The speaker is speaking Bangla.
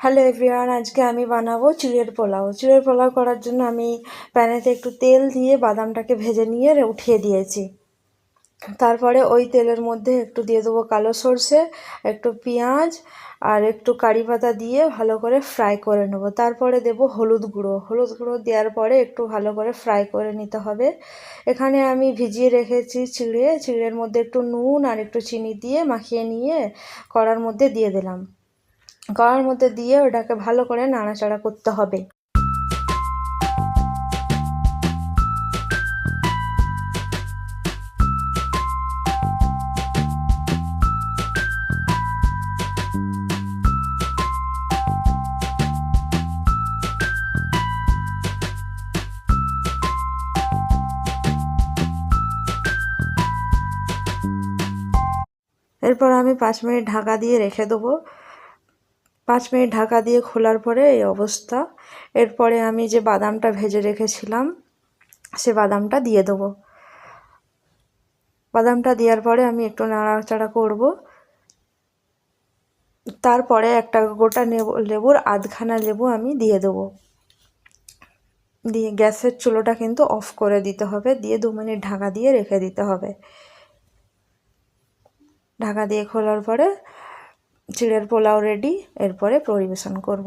হ্যালো এভরিওয়ান, আজকে আমি বানাবো চিড়ের পোলাও। চিড়ের পোলাও করার জন্য আমি প্যানেতে একটু তেল দিয়ে বাদামটাকে ভেজে নিয়ে উঠিয়ে দিয়েছি। তারপরে ওই তেলের মধ্যে একটু দিয়ে দেবো কালো সর্ষে, একটু পেঁয়াজ আর একটু কারি পাতা দিয়ে ভালো করে ফ্রাই করে নেবো। তারপরে দেবো হলুদ গুঁড়ো দেওয়ার পরে একটু ভালো করে ফ্রাই করে নিতে হবে। এখানে আমি ভিজিয়ে রেখেছি চিড়ের মধ্যে একটু নুন আর একটু চিনি দিয়ে মাখিয়ে নিয়ে কড়ার মধ্যে দিয়ে দিলাম। কড়ার মধ্যে দিয়ে ওটাকে ভালো করে নাড়াচাড়া করতে হবে। এরপর আমি 5 মিনিট ঢাকা দিয়ে রেখে দেবো। 5 মিনিট ঢাকা দিয়ে খোলার পরে এই অবস্থা। এরপরে আমি যে বাদামটা ভেজে রেখেছিলাম সে বাদামটা দিয়ে দেবো। বাদামটা দেওয়ার পরে আমি একটু নাড়াচাড়া করব। তারপরে একটা গোটা লেবুর আধখানা লেবু আমি দিয়ে দেবো। দিয়ে গ্যাসের চুলোটা কিন্তু অফ করে দিতে হবে, দিয়ে 2 মিনিট ঢাকা দিয়ে রেখে দিতে হবে। ঢাকা দিয়ে খোলার পরে চিড়ের পোলাও রেডি। এরপরে পরিবেশন করব।